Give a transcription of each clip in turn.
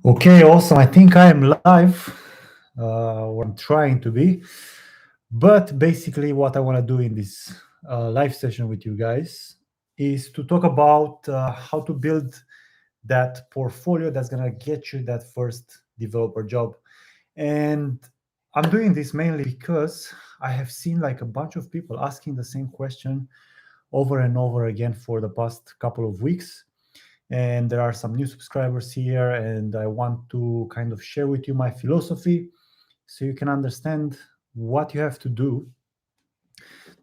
Okay, awesome. I think I am live, or I'm trying to be. But basically, what I want to do in this live session with you guys is to talk about how to build that portfolio that's going to get you that first developer job. And I'm doing this mainly because I have seen like a bunch of people asking the same question over and over again for the past couple of weeks, and there are some new subscribers here, and I want to kind of share with you my philosophy so you can understand what you have to do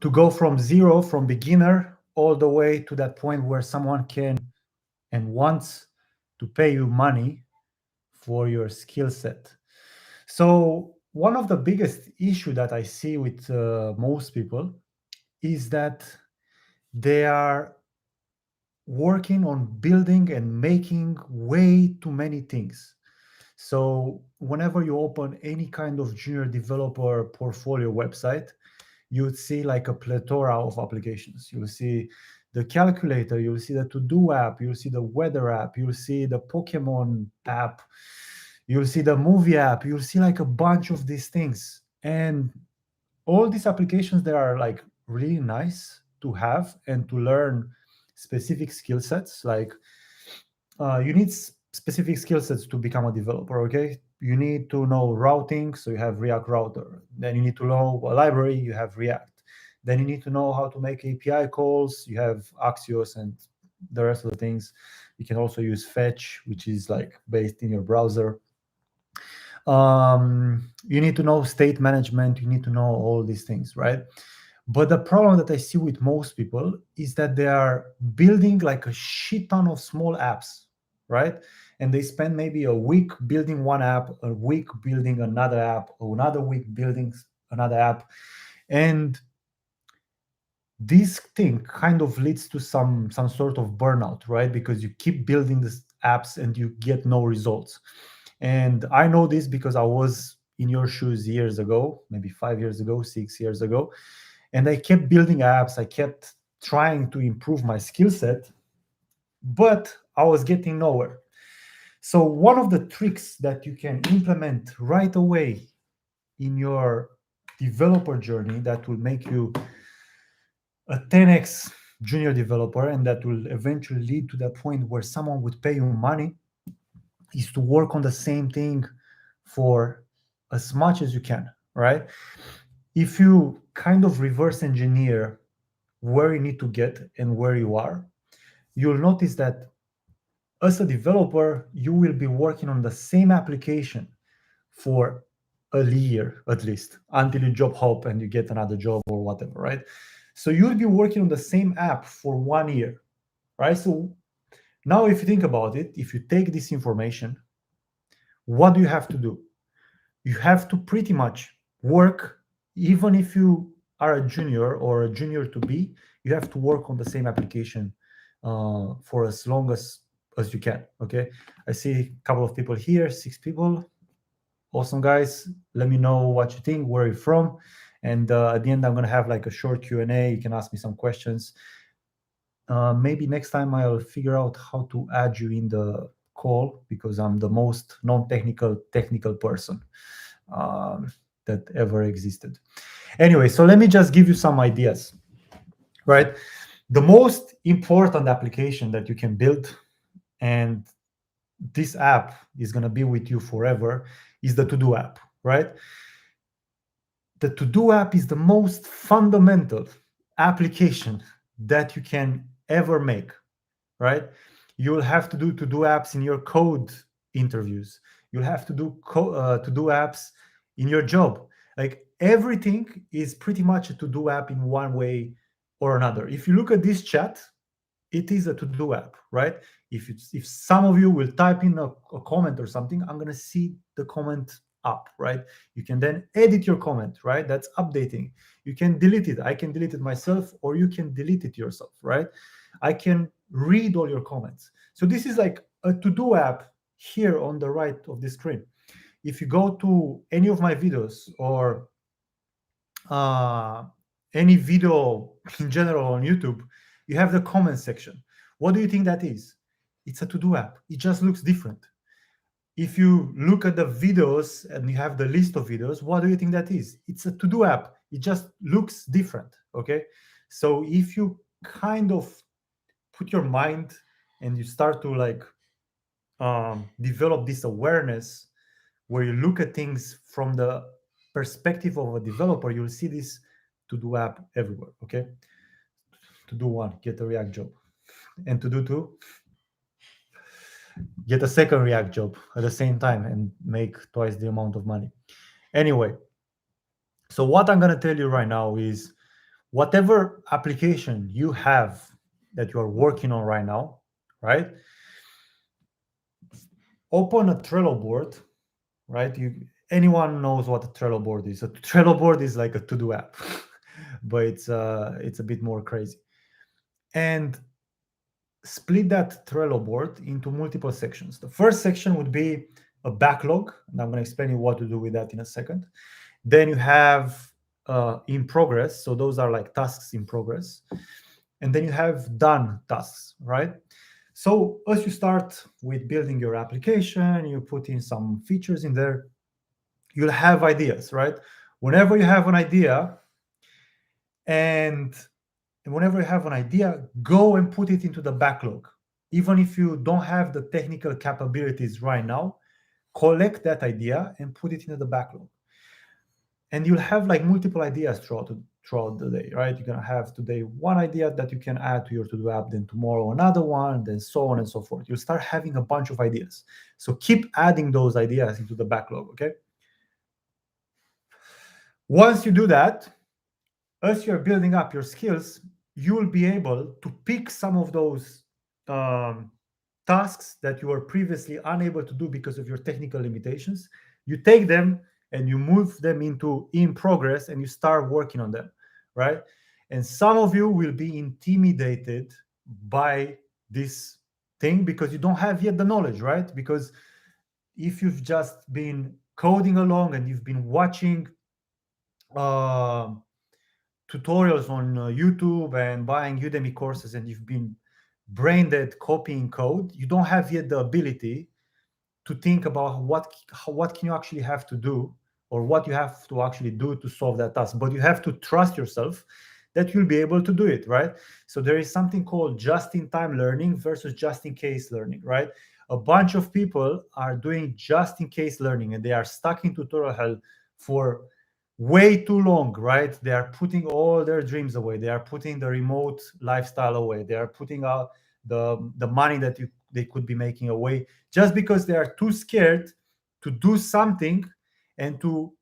to go from zero, from beginner, all the way to that point where someone can and wants to pay you money for your skill set. So one of the biggest issue that I see with most people is that they are working on building and making way too many things. So whenever you open any kind of junior developer portfolio website, you would see like a plethora of applications. You'll see the calculator, you'll see the to-do app, you'll see the weather app, you'll see the Pokemon app, you'll see the movie app, you'll see like a bunch of these things. And all these applications, they are like really nice to have and to learn specific skill sets. Like you need specific skill sets to become a developer. Okay, you need to know routing, so you have React Router. Then you need to know a library, you have React. Then you need to know how to make API calls, you have Axios and the rest of the things. You can also use Fetch, which is like based in your browser. You need to know state management, you need to know all these things, right? But the problem that I see with most people is that they are building like a shit ton of small apps, right? And they spend maybe a week building one app, a week building another app, or another week building another app. And this thing kind of leads to some sort of burnout, right? Because you keep building these apps and you get no results. And I know this because I was in your shoes years ago, maybe 5 years ago, 6 years ago, and I kept building apps. I kept trying to improve my skill set, but I was getting nowhere. So one of the tricks that you can implement right away in your developer journey that will make you a 10x junior developer, and that will eventually lead to that point where someone would pay you money, is to work on the same thing for as much as you can, right? If you kind of reverse engineer where you need to get and where you are, you'll notice that as a developer, you will be working on the same application for a year at least until you job hop and you get another job or whatever, right? So you'll be working on the same app for 1 year, right? So now, if you think about it, if you take this information, what do you have to do? You have to pretty much work, even if you are a junior or a junior to be, you have to work on the same application for as long as you can. Okay, I see a couple of people here, 6 people. Awesome, guys. Let me know what you think, where you're from, and at the end I'm gonna have like a short Q&A. You can ask me some questions. Maybe next time I'll figure out how to add you in the call, because I'm the most non-technical technical person that ever existed. Anyway, so let me just give you some ideas, right? The most important application that you can build, and this app is going to be with you forever, is the to-do app, right? The to-do app is the most fundamental application that you can ever make, right? You will have to do to-do apps in your code interviews. You'll have to do to-do apps in your job. Like everything is pretty much a to-do app in one way or another. If you look at this chat, it is a to-do app, right? If some of you will type in a comment or something, I'm gonna see the comment up, right? You can then edit your comment, right? That's updating. You can delete it. I can delete it myself, or you can delete it yourself, right? I can read all your comments. So this is like a to-do app here on the right of the screen. If you go to any of my videos, or uh, any video in general on YouTube, you have the comment section. What do you think that is? It's a to-do app. It just looks different. if you look at the videos and you have the list of videos, what do you think that is? It's a to-do app. It just looks different. Okay. So if you kind of put your mind and you start to like develop this awareness where you look at things from the perspective of a developer, you'll see this to-do app everywhere. Okay. To do one, get a React job. And to do two, get a second React job at the same time and make twice the amount of money. Anyway, so what I'm going to tell you right now is whatever application you have that you are working on right now, right? Open a Trello board, right? Anyone knows what a Trello board is. A Trello board is like a to-do app, but it's a bit more crazy. And split that Trello board into multiple sections. The first section would be a backlog, and I'm going to explain you what to do with that in a second. Then you have in progress, so those are like tasks in progress. And then you have done tasks, right? So as you start with building your application, you put in some features in there, you'll have ideas, right? Whenever you have an idea, and whenever you have an idea, go and put it into the backlog. Even if you don't have the technical capabilities right now, collect that idea and put it into the backlog. And you'll have like multiple ideas throughout the day, right? You're gonna have today one idea that you can add to your to-do app, then tomorrow another one, then so on and so forth. You'll start having a bunch of ideas. So keep adding those ideas into the backlog, okay? Once you do that, as you're building up your skills, you will be able to pick some of those tasks that you were previously unable to do because of your technical limitations. You take them and you move them into in progress and you start working on them, right? And some of you will be intimidated by this thing because you don't have yet the knowledge, right? Because if you've just been coding along and you've been watching tutorials on YouTube and buying Udemy courses and you've been brain dead copying code, you don't have yet the ability to think about what can you actually have to do or what you have to actually do to solve that task. But you have to trust yourself that you'll be able to do it, right? So there is something called just-in-time learning versus just-in-case learning, right? A bunch of people are doing just-in-case learning and they are stuck in tutorial hell for way too long, right? They are putting all their dreams away. They are putting the remote lifestyle away. They are putting out the money that they could be making away just because they are too scared to do something and to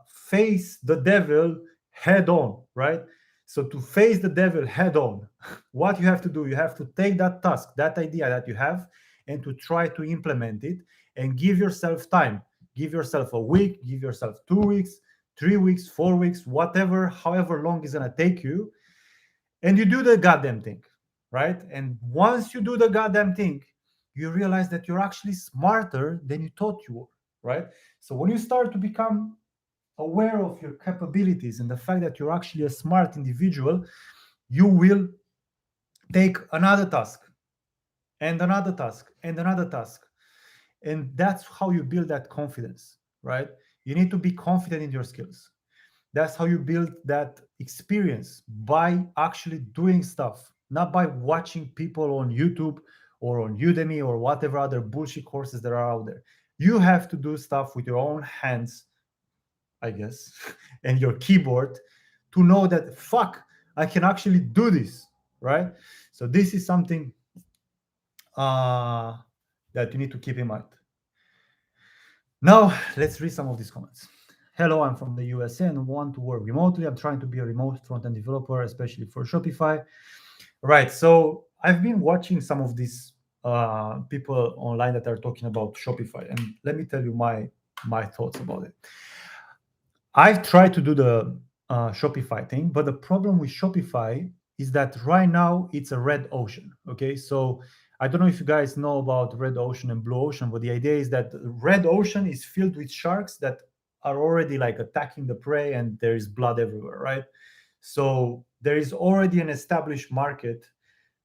face the devil head on, right? So to face the devil head on, what you have to do, you have to take that task, that idea that you have, and to try to implement it and give yourself time. Give yourself a week, give yourself 2 weeks, 3 weeks, 4 weeks, whatever, however long it's going to take you. And you do the goddamn thing, right? And once you do the goddamn thing, you realize that you're actually smarter than you thought you were, right? So when you start to become aware of your capabilities and the fact that you're actually a smart individual, you will take another task and another task and another task. And that's how you build that confidence, right? You need to be confident in your skills. That's how you build that experience, by actually doing stuff, not by watching people on YouTube or on Udemy or whatever other bullshit courses that are out there. You have to do stuff with your own hands, I guess, and your keyboard to know that, fuck, I can actually do this, right? So this is something that you need to keep in mind. Now, let's read some of these comments. Hello, I'm from the USA and want to work remotely. I'm trying to be a remote front-end developer, especially for Shopify. Right. So I've been watching some of these people online that are talking about Shopify, and let me tell you my thoughts about it. I've tried to do the Shopify thing, but the problem with Shopify is that right now it's a red ocean. Okay, so I don't know if you guys know about red ocean and blue ocean, but the idea is that red ocean is filled with sharks that are already like attacking the prey, and there is blood everywhere, right? So there is already an established market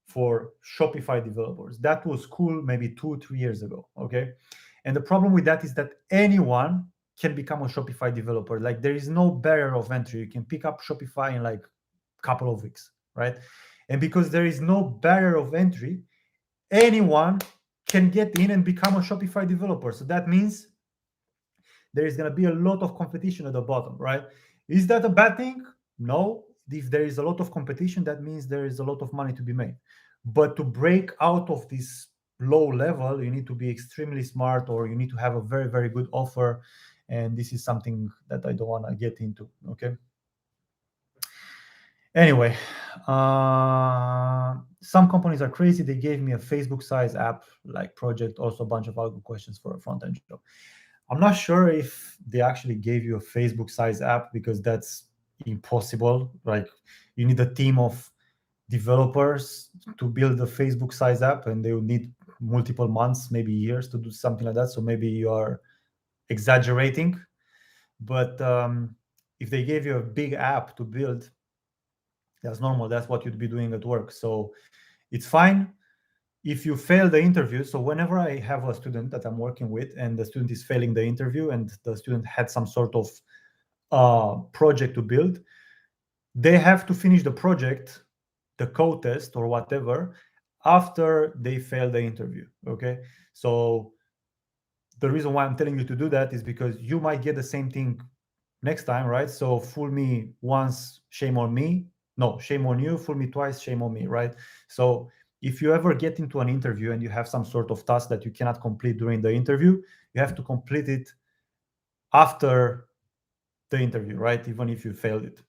for Shopify developers. That was cool maybe 2-3 years ago. Okay, And the problem with that is that anyone can become a Shopify developer. Like there is no barrier of entry. You can pick up Shopify in like a couple of weeks, right? And because there is no barrier of entry, anyone can get in and become a Shopify developer. So that means there is going to be a lot of competition at the bottom, right? Is that a bad thing? No. If there is a lot of competition, that means there is a lot of money to be made. But to break out of this low level, you need to be extremely smart, or you need to have a very, very good offer. And this is something that I don't want to get into. Okay. Anyway, some companies are crazy. They gave me a Facebook size app like project, also a bunch of algo questions for a front end job. I'm not sure if they actually gave you a Facebook size app, because that's impossible. Like you need a team of developers to build a Facebook size app, and they would need multiple months, maybe years to do something like that. So maybe you are exaggerating. But if they gave you a big app to build, that's normal. That's what you'd be doing at work. So it's fine. If you fail the interview, so whenever I have a student that I'm working with and the student is failing the interview and the student had some sort of project to build, they have to finish the project, the code test or whatever, after they fail the interview. Okay. So the reason why I'm telling you to do that is because you might get the same thing next time, right? So fool me once, shame on me. No, shame on you. Fool me twice, shame on me, right? So if you ever get into an interview and you have some sort of task that you cannot complete during the interview, you have to complete it after the interview, right? Even if you failed it.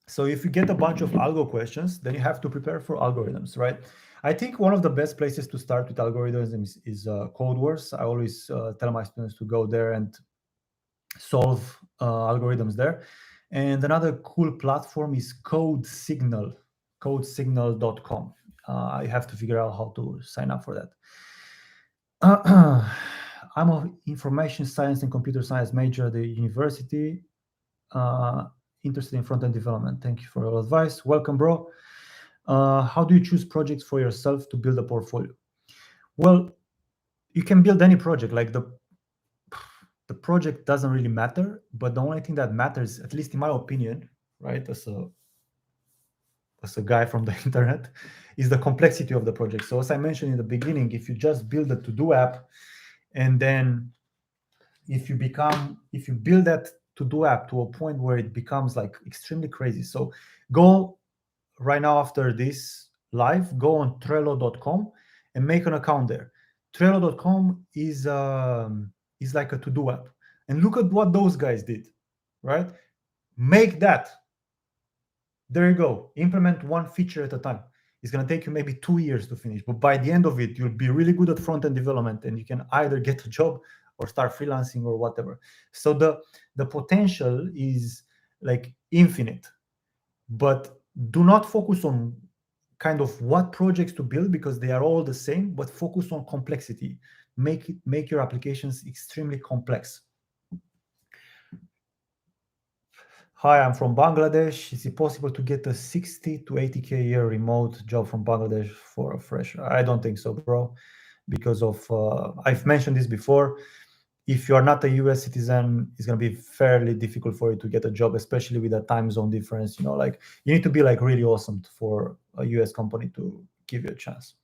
So if you get a bunch of algo questions, then you have to prepare for algorithms, right? I think one of the best places to start with algorithms is Code Wars. I always tell my students to go there and solve algorithms there. And another cool platform is CodeSignal, codesignal.com. I have to figure out how to sign up for that. I'm an information science and computer science major at the university. Interested in front-end development. Thank you for your advice. Welcome, bro. How do you choose projects for yourself to build a portfolio? Well, you can build any project. Like the project doesn't really matter, but the only thing that matters, at least in my opinion, right, as a guy from the internet, is the complexity of the project. So as I mentioned in the beginning, if you just build a to-do app, and then if you build that to-do app to a point where it becomes like extremely crazy. So go right now after this live, go on Trello.com and make an account there. Trello.com is like a to-do app. And look at what those guys did, right? Make that. There you go. Implement one feature at a time. It's going to take you maybe 2 years to finish, but by the end of it, you'll be really good at front-end development, and you can either get a job or start freelancing or whatever. So the potential is like infinite, but do not focus on kind of what projects to build, because they are all the same, but focus on complexity. Make your applications extremely complex. Hi, I'm from Bangladesh. Is it possible to get a 60 to 80K a year remote job from Bangladesh for a fresher? I don't think so, bro, because of, I've mentioned this before. If you are not a US citizen, it's going to be fairly difficult for you to get a job, especially with a time zone difference. You know, like you need to be like really awesome for a US company to give you a chance.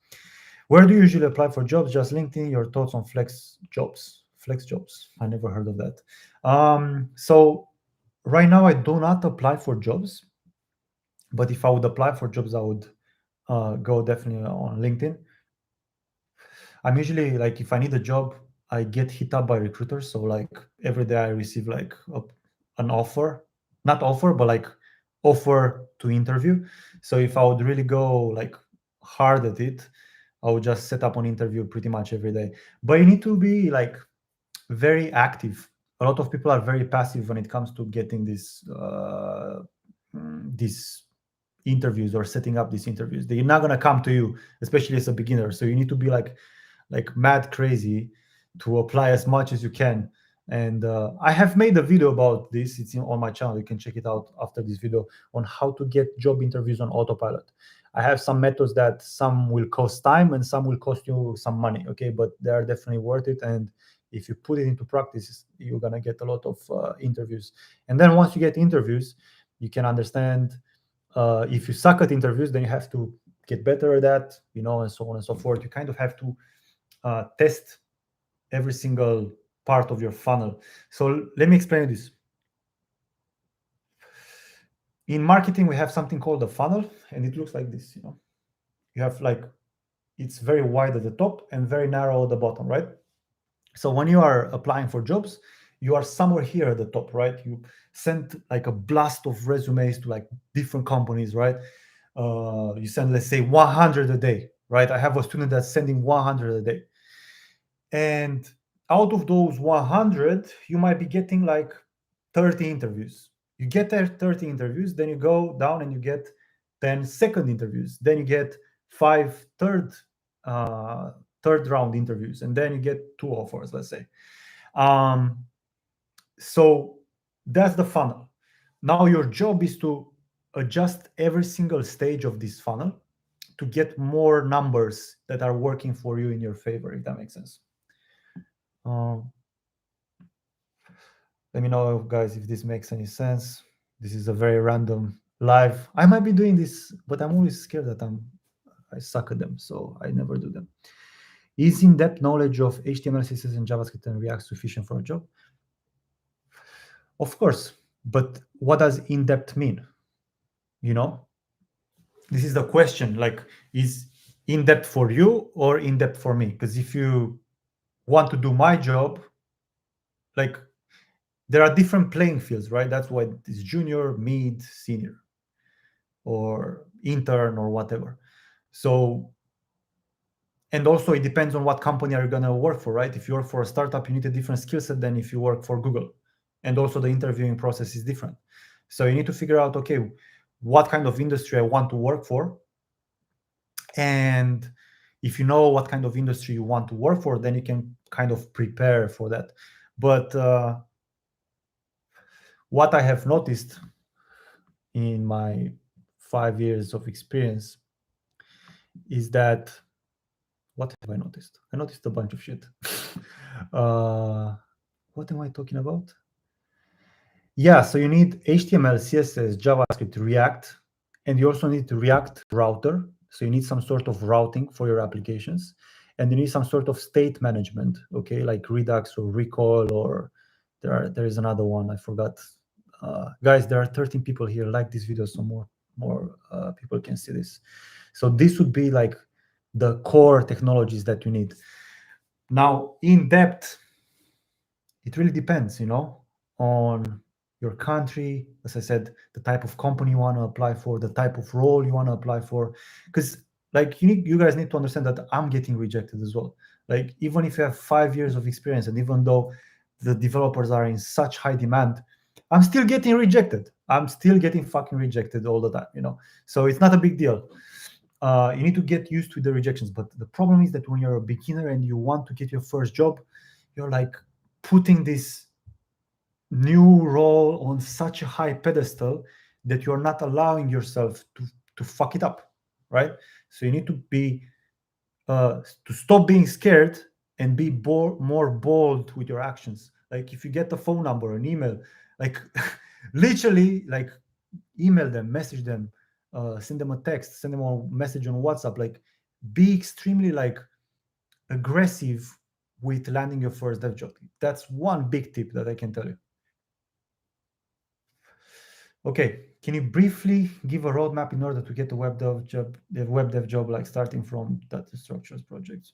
Where do you usually apply for jobs? Just LinkedIn. Your thoughts on flex jobs? Flex jobs. I never heard of that. So right now I do not apply for jobs, but if I would apply for jobs, I would go definitely on LinkedIn. I'm usually like, if I need a job, I get hit up by recruiters. So like every day I receive like an offer, not offer, but like offer to interview. So if I would really go like hard at it, I would just set up an interview pretty much every day. But you need to be like very active. A lot of people are very passive when it comes to getting these interviews or setting up these interviews. They're not gonna come to you, especially as a beginner. So you need to be like mad crazy to apply as much as you can. And I have made a video about this. It's on my channel. You can check it out after this video on how to get job interviews on autopilot. I have some methods that some will cost time and some will cost you some money, okay, but they are definitely worth it. And if you put it into practice, you're gonna get a lot of interviews. And then once you get interviews, you can understand. If you suck at interviews, then you have to get better at that, and so on and so forth. You kind of have to test every single part of your funnel. So let me explain this. In marketing, we have something called a funnel, and it looks like this. You have it's very wide at the top and very narrow at the bottom, right? So when you are applying for jobs, you are somewhere here at the top, right? You send like a blast of resumes to like different companies, right? You send, let's say, 100 a day, right? I have a student that's sending 100 a day. And out of those 100, you might be getting like 30 interviews. You get there 30 interviews, then you go down and you get 10 second interviews. Then you get 5 third round interviews, and then you get 2 offers, let's say. So that's the funnel. Now your job is to adjust every single stage of this funnel to get more numbers that are working for you in your favor, if that makes sense. Let me know, guys, if this makes any sense. This is a very random live. I might be doing this, but I'm always scared that I suck at them, so I never do them. Is in-depth knowledge of HTML, CSS, and JavaScript and React sufficient for a job? Of course, but what does in-depth mean? This is the question. Like, is in-depth for you or in-depth for me? Because if you want to do my job, like, there are different playing fields, right? That's why it's junior, mid, senior, or intern, or whatever. So, and also it depends on what company are you going to work for, right? If you work for a startup, you need a different skill set than if you work for Google. And also the interviewing process is different. So you need to figure out, okay, what kind of industry I want to work for. And if you know what kind of industry you want to work for, then you can kind of prepare for that. But what I have noticed in my 5 years of experience is that, what have I noticed? I noticed a bunch of shit. What am I talking about? Yeah, so you need HTML, CSS, JavaScript, React, and you also need React router. So you need some sort of routing for your applications, and you need some sort of state management, okay, like Redux or Recall, or there is another one I forgot. Guys, there are 13 people here. Like this video so more people can see this. So this would be like the core technologies that you need. Now, in depth, it really depends, on your country. As I said, the type of company you want to apply for, the type of role you want to apply for. Because like you guys need to understand that I'm getting rejected as well. Like, even if you have 5 years of experience, and even though the developers are in such high demand, I'm still getting rejected. I'm still getting fucking rejected all the time, So it's not a big deal. You need to get used to the rejections. But the problem is that when you're a beginner and you want to get your first job, you're like putting this new role on such a high pedestal that you're not allowing yourself to fuck it up, right? So you need to be to stop being scared and be more bold with your actions. Like, if you get a phone number, an email, like literally, like, email them, message them, send them a text, send them a message on WhatsApp. Like, be extremely like aggressive with landing your first dev job. That's one big tip that I can tell you. Okay, can you briefly give a roadmap in order to get a web dev job, like starting from data structures projects?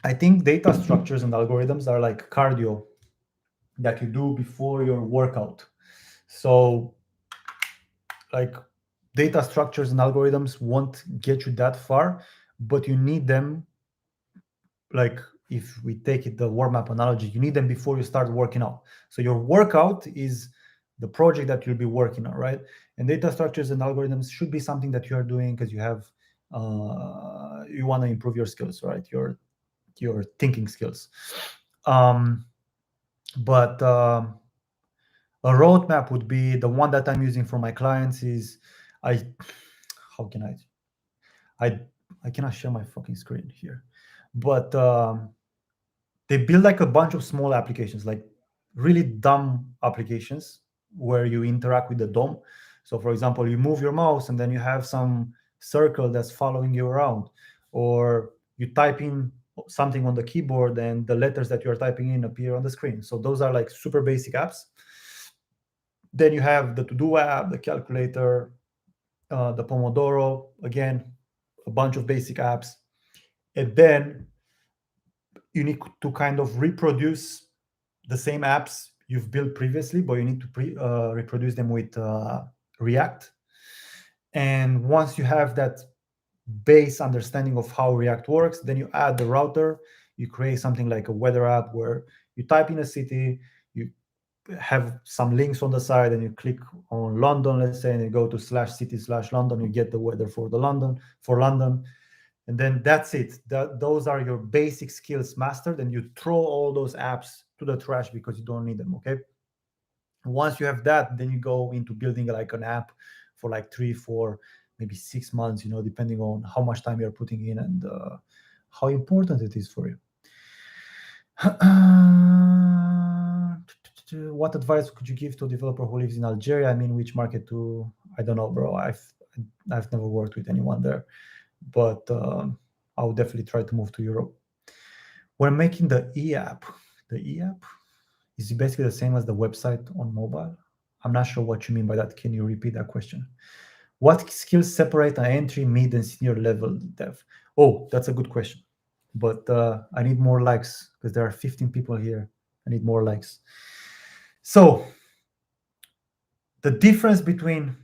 I think data structures and algorithms are like cardio that you do before your workout. So, like, data structures and algorithms won't get you that far, but you need them. Like, if we take it the warm-up analogy, you need them before you start working out. So your workout is the project that you'll be working on, right? And data structures and algorithms should be something that you are doing because you have you want to improve your skills, right? Your thinking skills. But a roadmap would be the one that I'm using for my clients. Is I how can I cannot share my fucking screen here, but they build like a bunch of small applications, like really dumb applications where you interact with the DOM. So, for example, you move your mouse and then you have some circle that's following you around, or you type in something on the keyboard and the letters that you're typing in appear on the screen. So, those are like super basic apps. Then you have the to-do app, the calculator, the Pomodoro, again, a bunch of basic apps. And then you need to kind of reproduce the same apps you've built previously, but you need to reproduce them with React. And once you have that base understanding of how React works, then you add the router. You create something like a weather app where you type in a city, you have some links on the side, and you click on London, let's say, and you go to /city/London. You get the weather for London, and then that's it. Those are your basic skills mastered, and you throw all those apps to the trash because you don't need them. Okay. Once you have that, then you go into building like an app for like 3, 4, maybe 6 months, depending on how much time you're putting in and how important it is for you. What advice could you give to a developer who lives in Algeria? I mean, which market to? I don't know, bro. I've never worked with anyone there, but I would definitely try to move to Europe. We're making the e-app. The e-app is basically the same as the website on mobile. I'm not sure what you mean by that. Can you repeat that question? What skills separate an entry, mid, and senior level dev? Oh, that's a good question. But I need more likes because there are 15 people here. I need more likes. So the difference between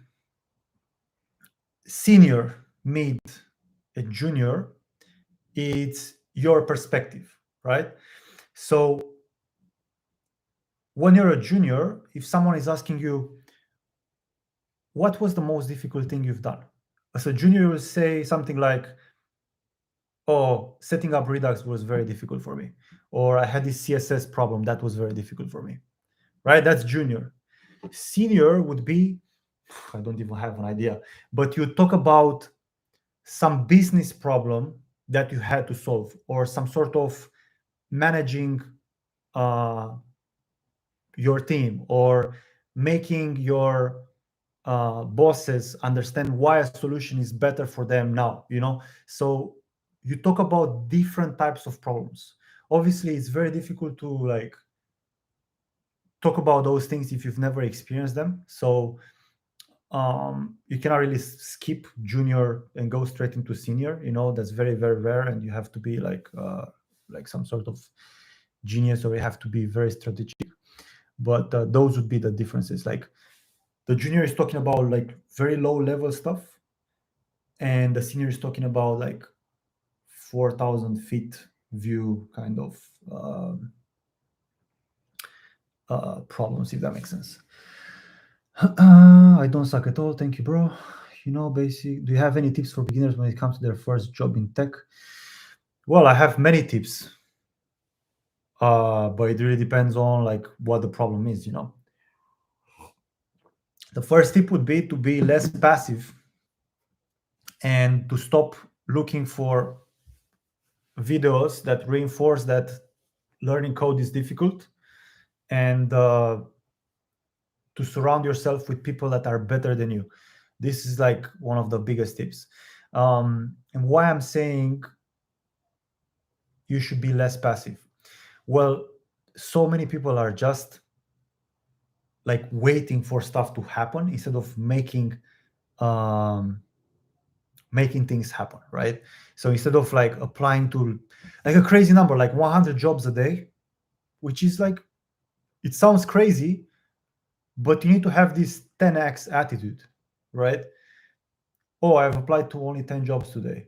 senior, mid, and junior, it's your perspective, right? So when you're a junior, if someone is asking you, what was the most difficult thing you've done? As a junior, you will say something like, oh, setting up Redux was very difficult for me. Or I had this CSS problem that was very difficult for me, right? That's junior. Senior would be, I don't even have an idea, but you talk about some business problem that you had to solve, or some sort of managing your team, or making your bosses understand why a solution is better for them now. So you talk about different types of problems. Obviously, it's very difficult to like talk about those things if you've never experienced them. So you cannot really skip junior and go straight into senior. That's very, very rare, and you have to be like some sort of genius, or you have to be very strategic. But those would be the differences. Like the junior is talking about like very low level stuff, and the senior is talking about like 4,000 feet view kind of problems, if that makes sense. I don't suck at all. Thank you, bro. Basic. Do you have any tips for beginners when it comes to their first job in tech? Well, I have many tips, but it really depends on like what the problem is. The first tip would be to be less passive and to stop looking for videos that reinforce that learning code is difficult, and to surround yourself with people that are better than you. This is like one of the biggest tips. And why I'm saying you should be less passive. Well, so many people are just like waiting for stuff to happen instead of making things happen, right? So instead of like applying to like a crazy number, like 100 jobs a day, which is like, it sounds crazy, but you need to have this 10x attitude, right? Oh, I've applied to only 10 jobs today.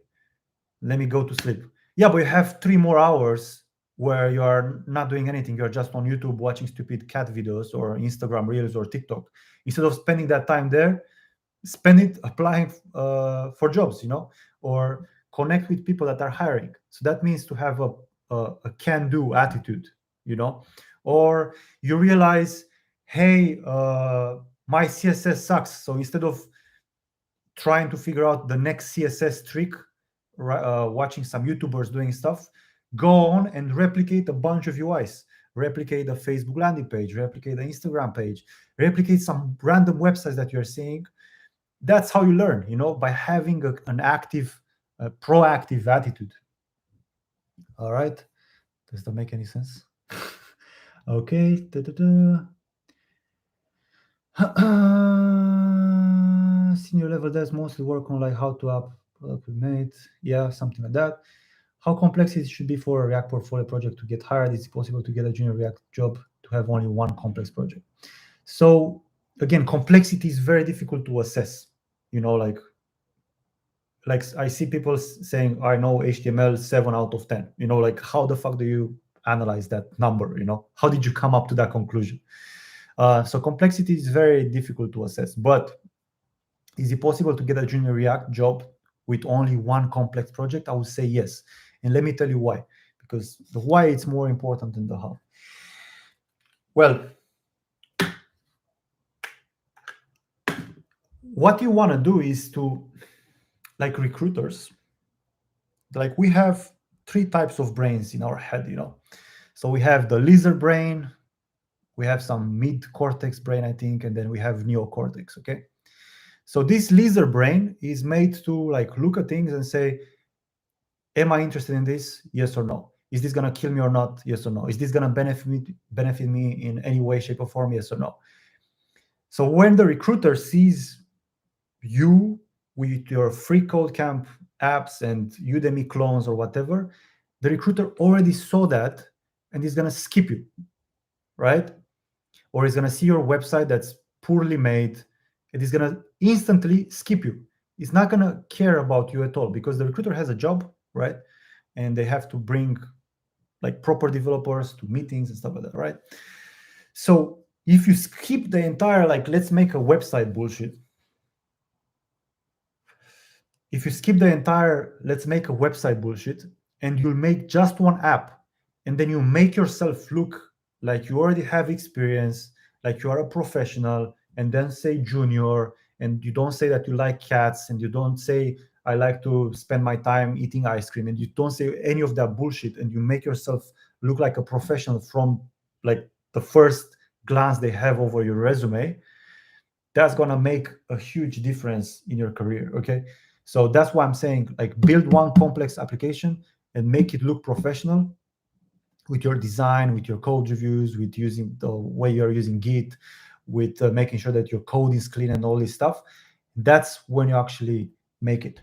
Let me go to sleep. Yeah, but you have 3 more hours where you are not doing anything. You're just on YouTube watching stupid cat videos or Instagram Reels or TikTok. Instead of spending that time there, spend it applying for jobs, or connect with people that are hiring. So that means to have a can-do attitude, or you realize, hey, my CSS sucks. So instead of trying to figure out the next CSS trick, watching some YouTubers doing stuff, go on and replicate a bunch of UIs. Replicate the Facebook landing page, replicate the Instagram page, replicate some random websites that you're seeing. That's how you learn, by having an active, proactive attitude. All right. Does that make any sense? Okay. Senior level devs mostly work on like how to up made, something like that. How complex it should be for a React portfolio project to get hired? Is it possible to get a junior React job to have only one complex project? So again, complexity is very difficult to assess. Like I see people saying, I know HTML 7 out of 10. Like how the fuck do you analyze that number? How did you come up to that conclusion? So complexity is very difficult to assess. But is it possible to get a junior React job with only one complex project? I would say yes. And let me tell you why. Because the why is more important than the how. Well, what you want to do is to, like recruiters, like we have 3 types of brains in our head, So we have the lizard brain, we have some mid-cortex brain, I think, and then we have neocortex, okay? So this lizard brain is made to like look at things and say, am I interested in this? Yes or no. Is this going to kill me or not? Yes or no. Is this going to benefit me in any way, shape, or form? Yes or no. So when the recruiter sees you with your free code camp apps and Udemy clones or whatever, the recruiter already saw that and is going to skip you, right? Or is going to see your website that's poorly made. It is going to instantly skip you. It's not going to care about you at all because the recruiter has a job, right? And they have to bring like proper developers to meetings and stuff like that, right? So if you skip the entire, like, let's make a website bullshit. If you skip the entire, let's make a website bullshit, and you'll make just one app, and then you make yourself look like you already have experience, like you are a professional, and then say junior, and you don't say that you like cats, and you don't say I like to spend my time eating ice cream, and you don't say any of that bullshit, and you make yourself look like a professional from like the first glance they have over your resume, that's going to make a huge difference in your career, okay? So that's why I'm saying, like, build one complex application and make it look professional with your design, with your code reviews, with using the way you're using Git, with making sure that your code is clean and all this stuff. That's when you actually make it.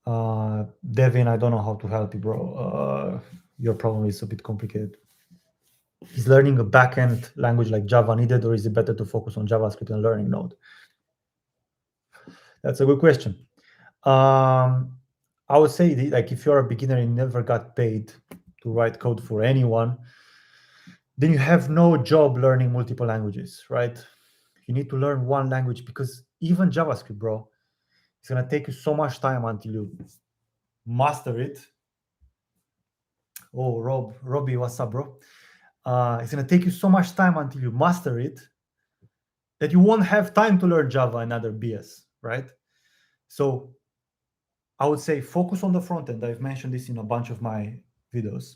Devin, I don't know how to help you, bro. Your problem is a bit complicated. Is learning a backend language like Java needed, or is it better to focus on JavaScript and learning Node? That's a good question. I would say, like, if you're a beginner and never got paid to write code for anyone, then you have no job learning multiple languages, right? You need to learn one language because even JavaScript, bro, it's going to take you so much time until you master it. Oh, Robbie, what's up, bro? It's going to take you so much time until you master it that you won't have time to learn Java and other BS, right? So I would say focus on the front end. I've mentioned this in a bunch of my videos.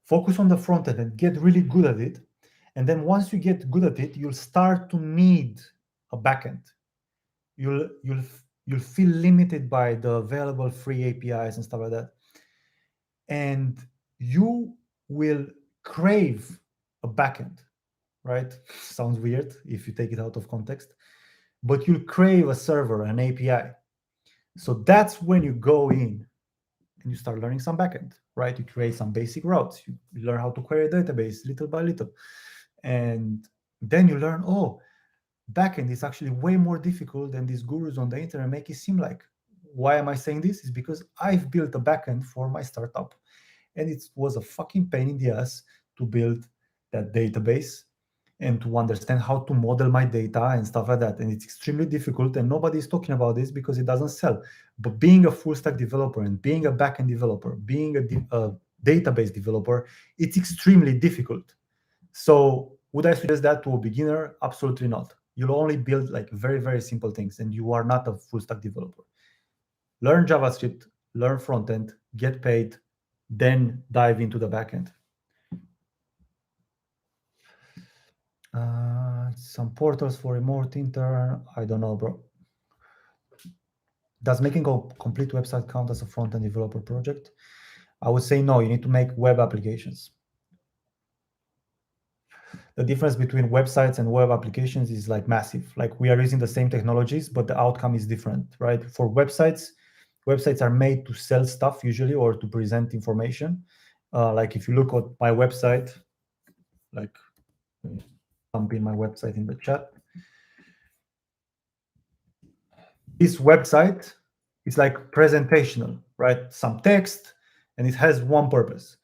Focus on the front end and get really good at it. And then once you get good at it, you'll start to need a backend. You'll feel limited by the available free APIs and stuff like that. And you will crave a backend, right? Sounds weird if you take it out of context, but you'll crave a server, an API. So that's when you go in and you start learning some backend, right? You create some basic routes. You learn how to query a database little by little. And then you learn, oh, backend is actually way more difficult than these gurus on the internet make it seem like. Why am I saying this? Is because I've built a backend for my startup. And it was a fucking pain in the ass to build that database and to understand how to model my data and stuff like that. And it's extremely difficult, and nobody's talking about this because it doesn't sell. But being a full stack developer and being a backend developer, being a database developer, it's extremely difficult. So would I suggest that to a beginner? Absolutely not. you'll only build like very, very simple things, and you are not a full stack developer. Learn JavaScript, learn front end, get paid, then dive into the backend. Some portals for remote intern. I don't know, bro. Does making a complete website count as a front end developer project? I would say no. You need to make web applications. The difference between websites and web applications is like massive. Like we are using the same technologies, but the outcome is different, right? For websites are made to sell stuff usually, or to present information. Like if you look at my website, like dump in my website in the chat. This website is like presentational, right? Some text, and it has one purpose.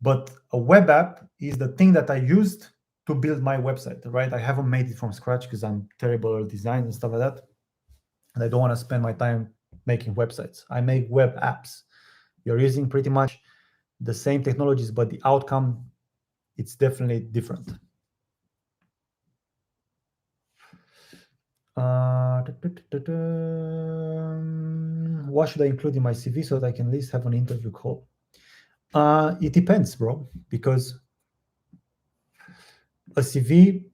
But a web app is the thing that I used to build my website, right? I haven't made it from scratch because I'm terrible at design and stuff like that. And I don't want to spend my time making websites. I make web apps. You're using pretty much the same technologies, but the outcome, it's definitely different. What should I include in my CV so that I can at least have an interview call? It depends, bro, because a CV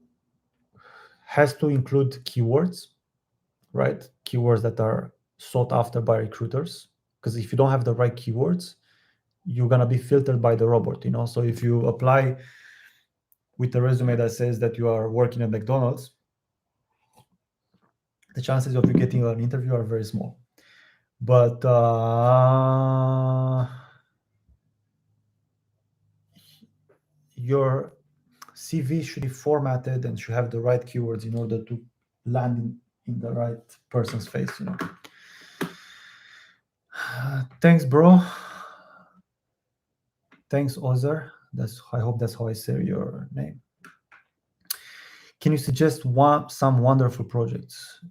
has to include keywords, right? Keywords that are sought after by recruiters. Because if you don't have the right keywords, you're gonna be filtered by the robot, you know. So if you apply with a resume that says that you are working at McDonald's, the chances of you getting an interview are very small. But your CV should be formatted and should have the right keywords in order to land in the right person's face, you know. Thanks, bro. Thanks, Ozer. I hope that's how I say your name. Can you suggest some wonderful projects?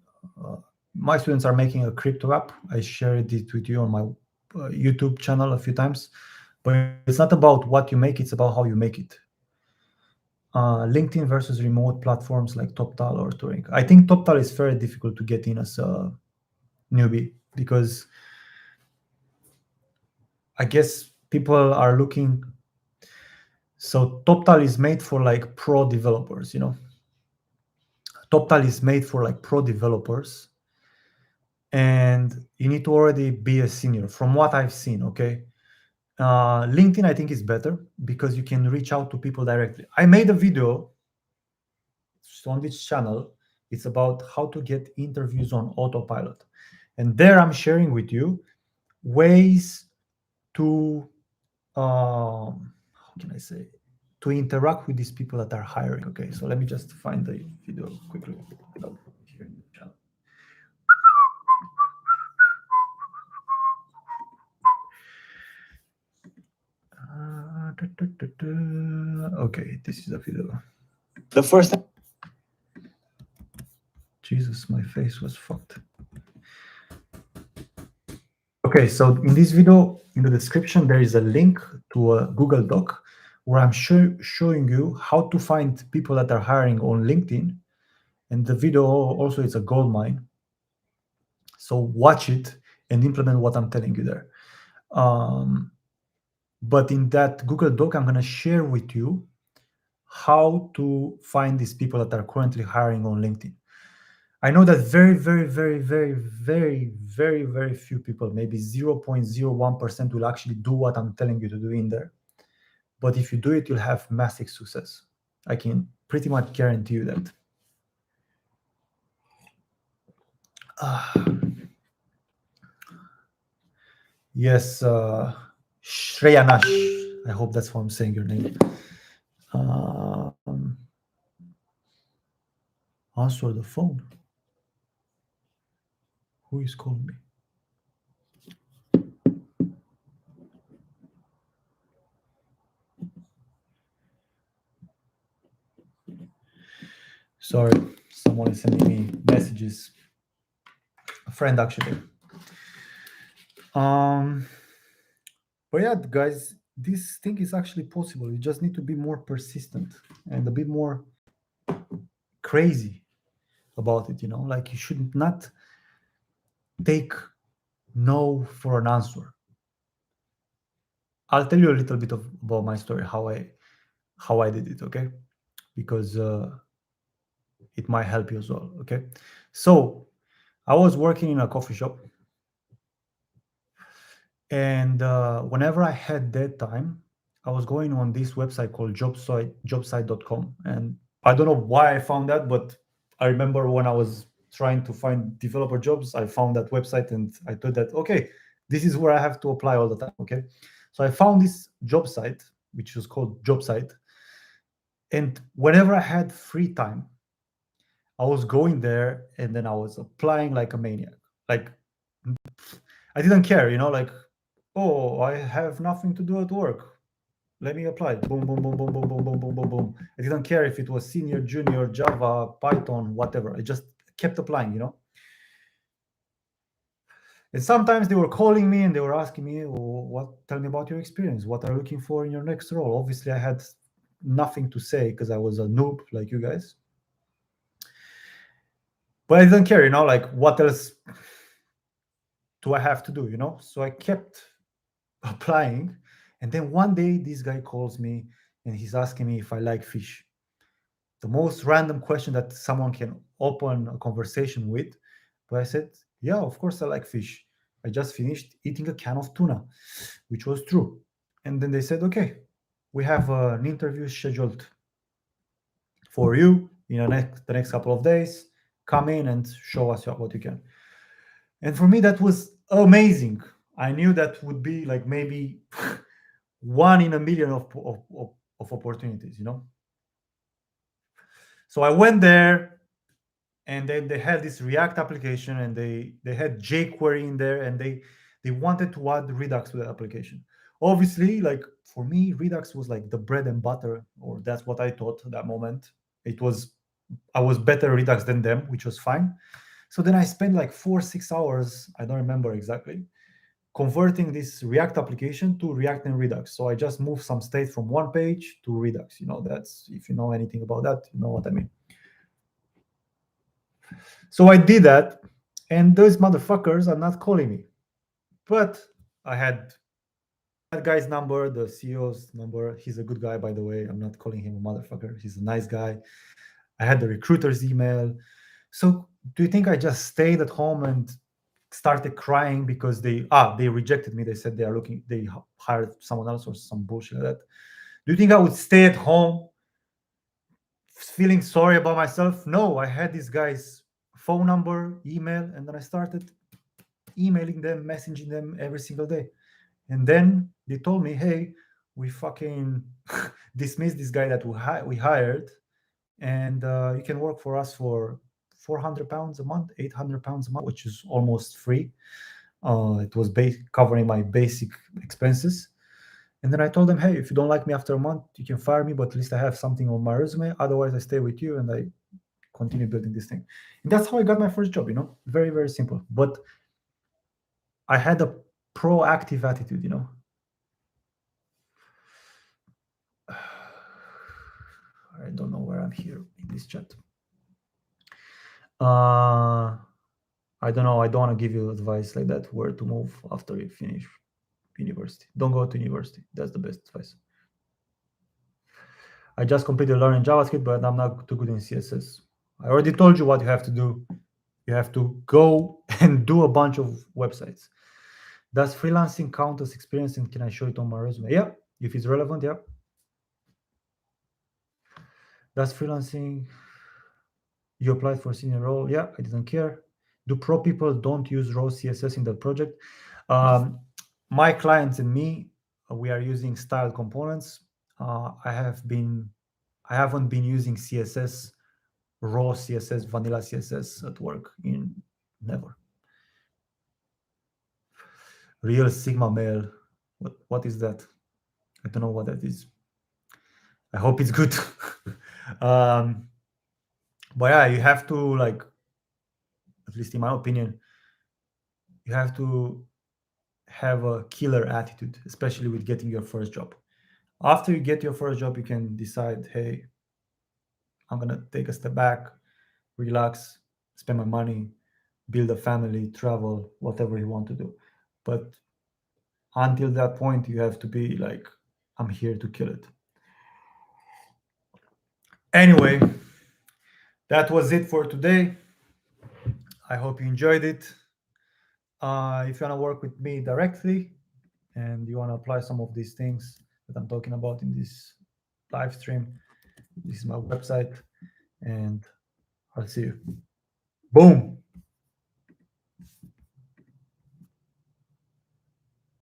My students are making a crypto app. I shared it with you on my YouTube channel a few times, but it's not about what you make, it's about how you make it. LinkedIn versus remote platforms like TopTal or Turing. I think TopTal is very difficult to get in as a newbie because I guess people are looking. So TopTal is made for like pro developers, you know. TopTal is made for like pro developers, and you need to already be a senior from what I've seen. Okay. LinkedIn, I think, is better because you can reach out to people directly. I made a video on this channel. It's about how to get interviews on autopilot. And there I'm sharing with you ways to, how can I say, to interact with these people that are hiring. Okay, so let me just find the video quickly. Here in the channel. Okay, this is a video. The first time. Jesus, my face was fucked. Okay, so in this video, in the description, there is a link to a Google Doc where I'm showing you how to find people that are hiring on LinkedIn. And the video also is a gold mine. So watch it and implement what I'm telling you there. But in that Google Doc, I'm going to share with you how to find these people that are currently hiring on LinkedIn. I know that very, very, very, very, very, very, very few people, maybe 0.01%, will actually do what I'm telling you to do in there. But if you do it, you'll have massive success. I can pretty much guarantee you that. Yes, Shreyanash. I hope that's how I'm saying your name. Answer the phone. Who is calling me? Sorry, someone is sending me messages. A friend, actually. But yeah, guys, this thing is actually possible. You just need to be more persistent and a bit more crazy. about it. Like you should not take no for an answer. I'll tell you a little bit about my story, how I did it, okay? Because it might help you as well, okay? So I was working in a coffee shop, and whenever I had that time, I was going on this website called jobsite.com, and I don't know why I found that, but I remember when I was trying to find developer jobs, I found that website, and I thought that, okay, this is where I have to apply all the time, okay? So I found this job site, which was called Jobsite, and whenever I had free time, I was going there and then I was applying like a maniac. Like I didn't care, like, oh, I have nothing to do at work. Let me apply. Boom, boom, boom, boom, boom, boom, boom, boom, boom, boom. I didn't care if it was senior, junior, Java, Python, whatever. I just kept applying. And sometimes they were calling me and they were asking me, tell me about your experience. What are you looking for in your next role? Obviously, I had nothing to say because I was a noob like you guys. But I didn't care, like what else do I have to do, So I kept applying. And then one day this guy calls me and he's asking me if I like fish. The most random question that someone can open a conversation with. But I said, yeah, of course I like fish. I just finished eating a can of tuna, which was true. And then they said, okay, we have an interview scheduled for you in the next couple of days. Come in and show us what you can. And for me, that was amazing. I knew that would be like maybe one in a million of opportunities. So I went there, and then they had this React application, and they had jQuery in there, and they wanted to add Redux to the application. Obviously, like for me, Redux was like the bread and butter, or that's what I thought at that moment. I was better Redux than them, which was fine. So then I spent like 4-6 hours, I don't remember exactly, converting this React application to React and Redux. So I just moved some state from one page to Redux. That's, if you know anything about that, you know what I mean. So I did that, and those motherfuckers are not calling me. But I had that guy's number, the CEO's number. He's a good guy, by the way. I'm not calling him a motherfucker. He's a nice guy. I had the recruiter's email. So do you think I just stayed at home and started crying because they rejected me? They said they hired someone else or some bullshit like that. Do you think I would stay at home feeling sorry about myself? No, I had this guy's phone number, email, and then I started emailing them, messaging them every single day. And then they told me, hey, we fucking dismissed this guy that we hired, and you can work for us for 400 pounds a month, 800 pounds a month, which is almost free. It was covering my basic expenses. And then I told them, hey, if you don't like me after a month, you can fire me, but at least I have something on my resume. Otherwise, I stay with you and I continue building this thing. And that's how I got my first job, very, very simple. But I had a proactive attitude. I don't know where I'm here in this chat. I don't know. I don't want to give you advice like that, where to move after you finish university. Don't go to university. That's the best advice. I just completed learning JavaScript, but I'm not too good in CSS. I already told you what you have to do. You have to go and do a bunch of websites. Does freelancing count as experience, and can I show it on my resume? Yeah, if it's relevant, yeah. Does freelancing, you applied for a senior role? Yeah, I didn't care. Do pro people don't use raw CSS in that project? My clients and me, we are using style components. I haven't been using CSS, raw CSS, vanilla CSS at work in never. Real Sigma male. What is that? I don't know what that is. I hope it's good. But yeah, you have to, like, at least in my opinion, you have to have a killer attitude, especially with getting your first job. After you get your first job, you can decide, hey, I'm gonna take a step back, relax, spend my money, build a family, travel, whatever you want to do. But until that point, you have to be like, I'm here to kill it. Anyway, that was it for today. I hope you enjoyed it. If you want to work with me directly and you want to apply some of these things that I'm talking about in this live stream, this is my website, and I'll see you. Boom.